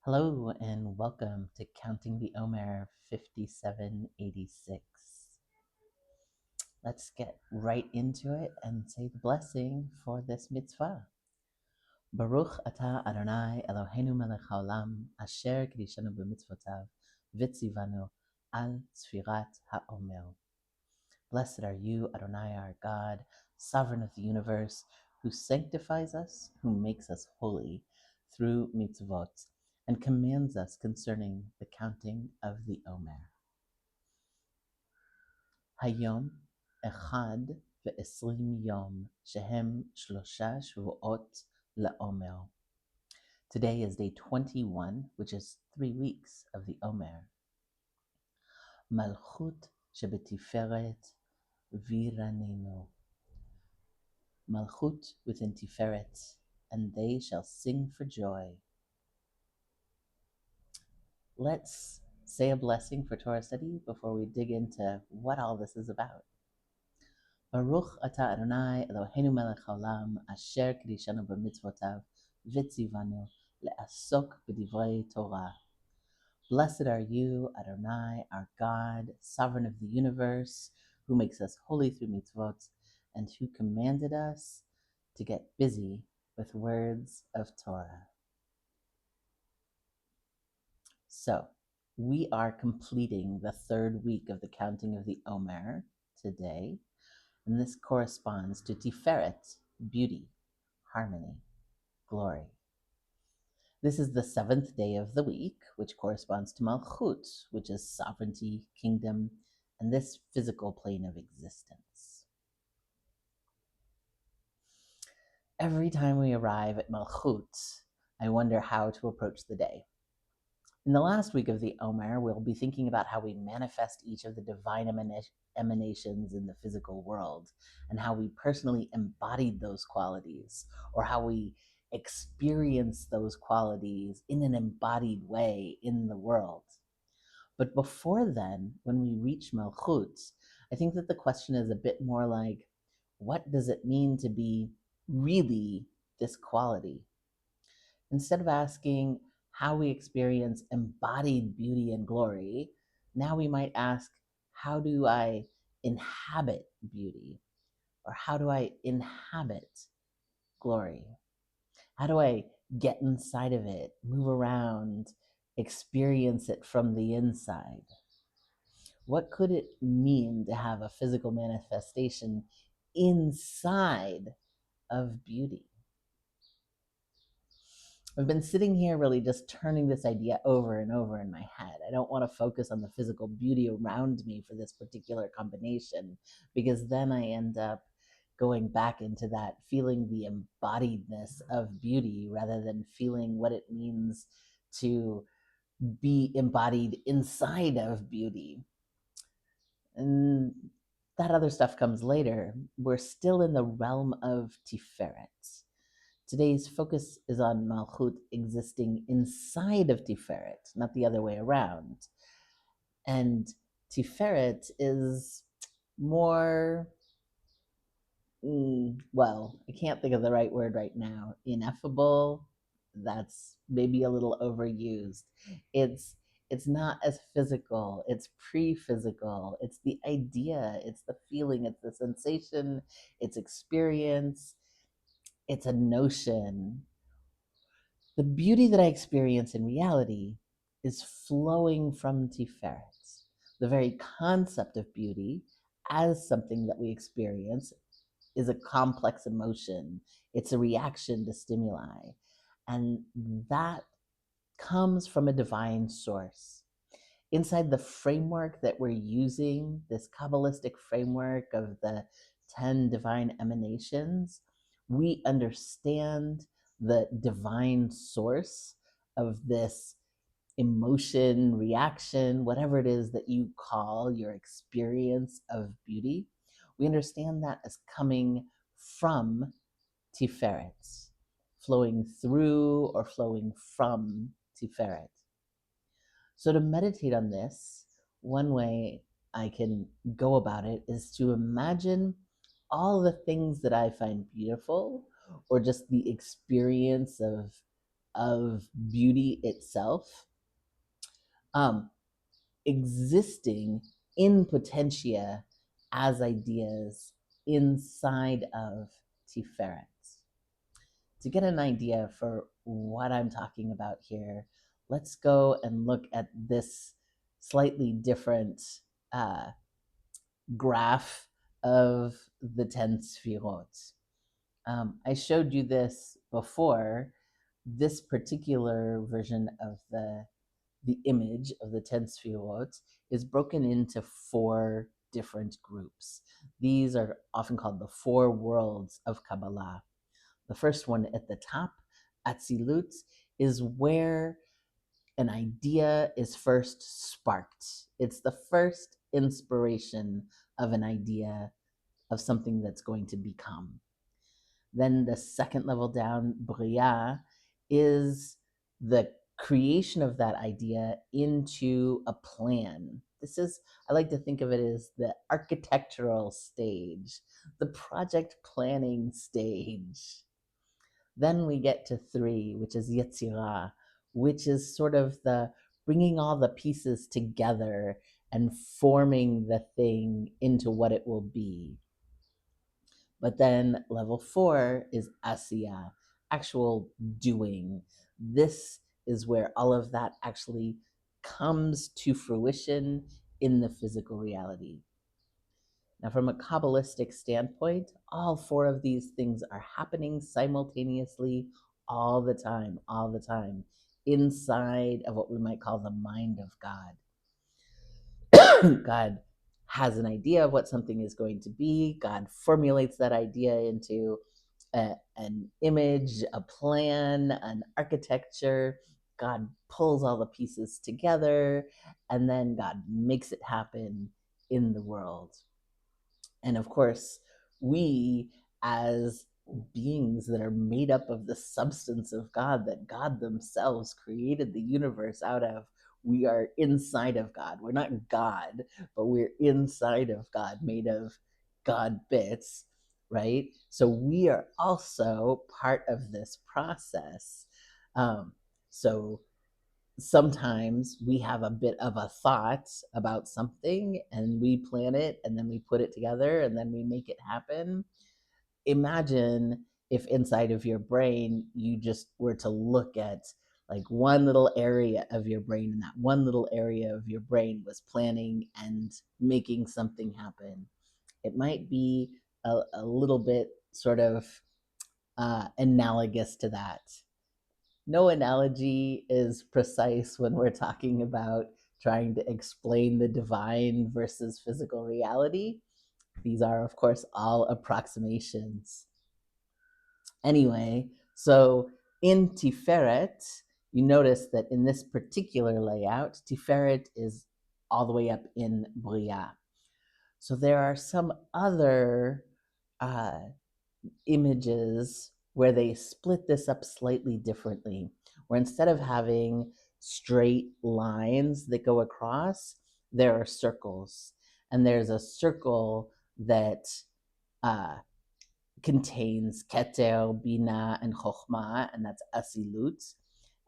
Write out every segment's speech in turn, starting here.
Hello and welcome to Counting the Omer 5786. Let's get right into it and say the blessing for this mitzvah. Baruch atah Adonai Eloheinu melech haolam asher kiddushanu b'mitzvotav v'tzivanu al sfirat ha'omer. Blessed are you, Adonai, our God, sovereign of the universe, who sanctifies us, who makes us holy through mitzvot, and commands us concerning the counting of the Omer. Hayom echad ve'esrim yom shehem shlosha shvuot la'omer. Today is day 21, which is 3 weeks of the Omer. Malchut shebetiferet viranenu. Malchut within Tiferet, and they shall sing for joy. Let's say a blessing for Torah study before we dig into what all this is about. Baruch atah Adonai Eloheinu melech haolam asher kiddushanu b'mitzvotav v'tzivanu le'asok b'divrei Torah. Blessed are you, Adonai, our God, sovereign of the universe, who makes us holy through mitzvot, and who commanded us to get busy with words of Torah. So, we are completing the third week of the counting of the Omer today, and this corresponds to Tiferet, beauty, harmony, glory. This is the seventh day of the week, which corresponds to Malchut, which is sovereignty, kingdom, and this physical plane of existence. Every time we arrive at Malchut, I wonder how to approach the day. In the last week of the Omer, we'll be thinking about how we manifest each of the divine emanations in the physical world, and how we personally embodied those qualities, or how we experience those qualities in an embodied way in the world. But before then, when we reach Malchut, I think that the question is a bit more like, what does it mean to be really this quality? Instead of asking how we experience embodied beauty and glory, now we might ask, how do I inhabit beauty? Or how do I inhabit glory? How do I get inside of it, move around, experience it from the inside? What could it mean to have a physical manifestation inside of beauty? I've been sitting here really just turning this idea over and over in my head. I don't want to focus on the physical beauty around me for this particular combination, because then I end up going back into that feeling the embodiedness of beauty rather than feeling what it means to be embodied inside of beauty. And that other stuff comes later. We're still in the realm of Tiferet. Today's focus is on Malchut existing inside of Tiferet, not the other way around. And Tiferet is more, I can't think of the right word right now. Ineffable, that's maybe a little overused. It's not as physical, it's pre-physical. It's the idea, it's the feeling, it's the sensation, it's experience, it's a notion. The beauty that I experience in reality is flowing from Tiferet. The very concept of beauty as something that we experience is a complex emotion. It's a reaction to stimuli. And that comes from a divine source. Inside the framework that we're using, this kabbalistic framework of the 10 divine emanations, we understand the divine source of this emotion, reaction, whatever it is that you call your experience of beauty. We understand that as coming from Tiferet, flowing through or flowing from Tiferet. So to meditate on this, one way I can go about it is to imagine all the things that I find beautiful, or just the experience of of beauty itself, um, existing in potentia as ideas inside of Tiferet. To get an idea for what I'm talking about here, let's go and look at this slightly different uh, graph of the 10 sefirot. I showed you this before. This particular version of the image of the 10 sefirot is broken into 4 different groups. These are often called the 4 worlds of Kabbalah. The first one at the top, Atzilut, is where an idea is first sparked. It's the first inspiration of an idea of something that's going to become. Then the second level down, Bria, is the creation of that idea into a plan. This is, I like to think of it as the architectural stage, the project planning stage. Then we get to 3, which is Yetzirah, which is sort of the bringing all the pieces together and forming the thing into what it will be. But then level 4 is Asiya, actual doing. This is where all of that actually comes to fruition in the physical reality. Now, from a kabbalistic standpoint, all 4 of these things are happening simultaneously all the time, inside of what we might call the mind of God. God has an idea of what something is going to be. God formulates that idea into an image, a plan, an architecture. God pulls all the pieces together, and then God makes it happen in the world. And of course, we as beings that are made up of the substance of God, that God themselves created the universe out of, we are inside of God. We're not God, but we're inside of God, made of God bits, right? So we are also part of this process. So sometimes we have a bit of a thought about something and we plan it and then we put it together and then we make it happen. Imagine if inside of your brain you just were to look at like one little area of your brain, and that one little area of your brain was planning and making something happen. It might be a little bit sort of analogous to that. No analogy is precise when we're talking about trying to explain the divine versus physical reality. These are, of course, all approximations. Anyway, so in Tiferet, you notice that in this particular layout, Tiferet is all the way up in Bria. So there are some other uh, images where they split this up slightly differently, where instead of having straight lines that go across, there are circles. And there's a circle that uh, contains Keter, Bina, and Chokhmah, and that's Asilut.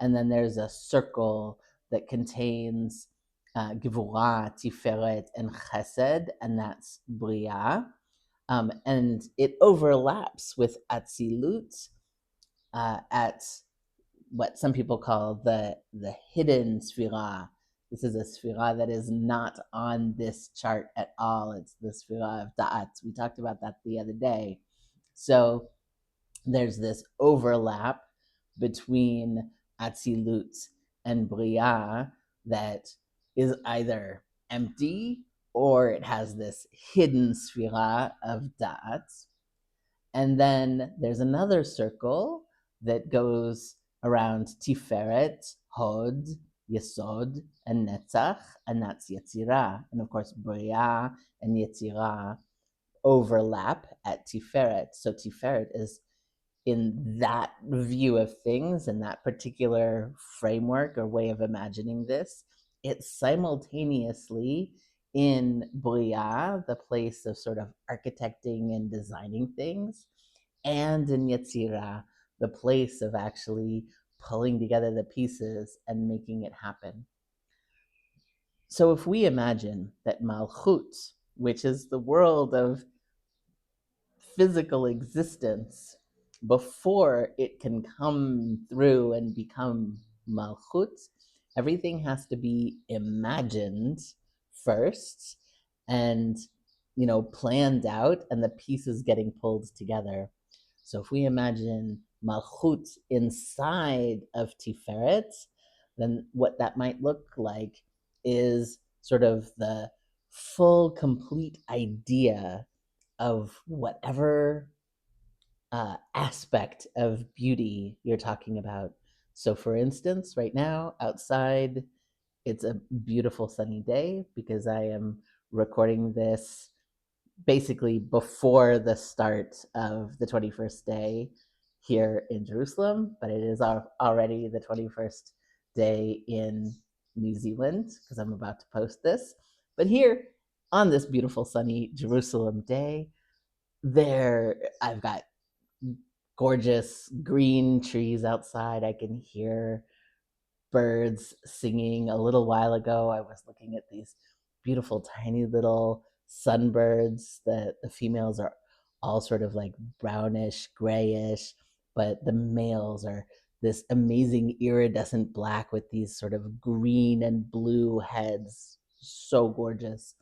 And then there's a circle that contains Gevurah, Tiferet, and Chesed, and that's Bria. And it overlaps with Atzilut at what some people call the hidden sefirah. This is a sefirah that is not on this chart at all. It's the sefirah of Da'at. We talked about that the other day. So there's this overlap between Atzilut and Bria that is either empty or it has this hidden sefirah of Da'at. And then there's another circle that goes around Tiferet, Hod, Yesod, and Netzach, and that's Yetzirah. And of course, Bria and Yetzirah overlap at Tiferet. So Tiferet is in that view of things, in that particular framework or way of imagining this, it's simultaneously in Bria, the place of sort of architecting and designing things, and in Yetzirah, the place of actually pulling together the pieces and making it happen. So if we imagine that Malchut, which is the world of physical existence, before it can come through and become Malchut, everything has to be imagined first and planned out, and the pieces getting pulled together. So if we imagine Malchut inside of Tiferet, then what that might look like is sort of the full, complete idea of whatever aspect of beauty you're talking about. So, for instance, right now outside, it's a beautiful sunny day because I am recording this basically before the start of the 21st day here in Jerusalem, but it is already the 21st day in New Zealand because I'm about to post this. But here on this beautiful sunny Jerusalem day, I've got gorgeous green trees outside. I can hear birds singing. A little while ago, I was looking at these beautiful tiny little sunbirds. The females are all sort of like brownish, grayish, but the males are this amazing iridescent black with these sort of green and blue heads. So gorgeous.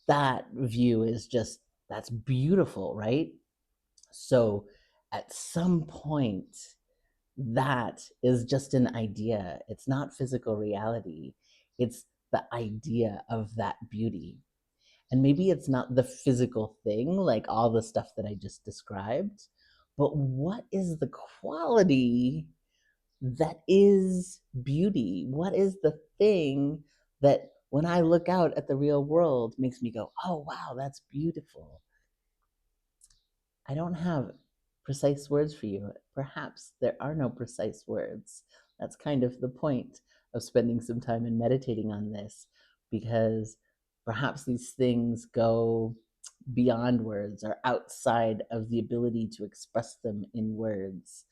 That view is just, that's beautiful, right? So at some point, that is just an idea. It's not physical reality. It's the idea of that beauty. And maybe it's not the physical thing, like all the stuff that I just described, but what is the quality that is beauty? What is the thing that when I look out at the real world makes me go, oh, wow, that's beautiful? I don't have precise words for you. Perhaps there are no precise words. That's kind of the point of spending some time and meditating on this, because perhaps these things go beyond words or outside of the ability to express them in words.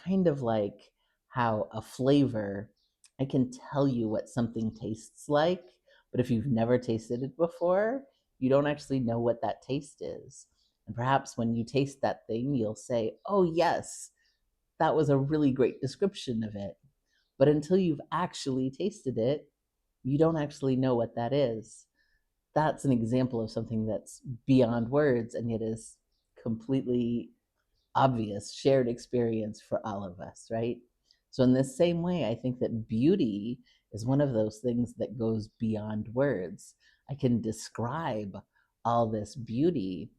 Kind of like how a flavor, I can tell you what something tastes like, but if you've never tasted it before, you don't actually know what that taste is. And perhaps when you taste that thing, you'll say, oh, yes, that was a really great description of it. But until you've actually tasted it, you don't actually know what that is. That's an example of something that's beyond words and yet is completely obvious, shared experience for all of us, right? So, in this same way, I think that beauty is one of those things that goes beyond words. I can describe all this beauty,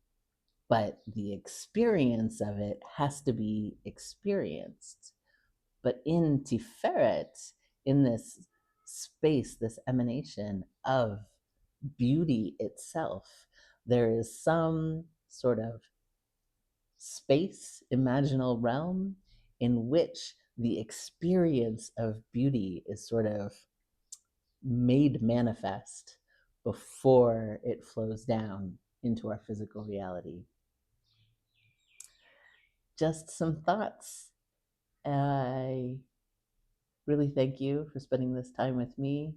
but the experience of it has to be experienced. But in Tiferet, in this space, this emanation of beauty itself, there is some sort of space, imaginal realm in which the experience of beauty is sort of made manifest before it flows down into our physical reality. Just some thoughts. I really thank you for spending this time with me,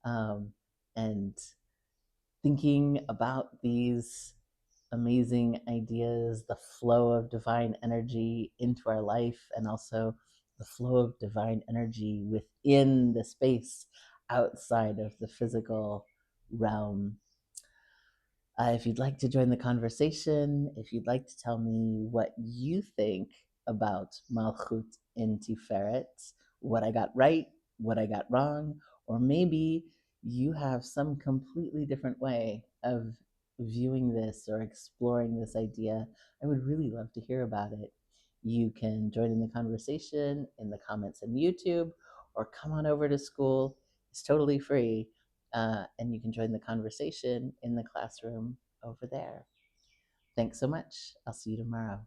and thinking about these amazing ideas, the flow of divine energy into our life, and also the flow of divine energy within the space outside of the physical realm. If you'd like to join the conversation, if you'd like to tell me what you think about Malchut in Tiferet, what I got right, what I got wrong, or maybe you have some completely different way of viewing this or exploring this idea, I would really love to hear about it. You can join in the conversation in the comments on YouTube or come on over to school. It's totally free. And you can join the conversation in the classroom over there. Thanks so much. I'll see you tomorrow.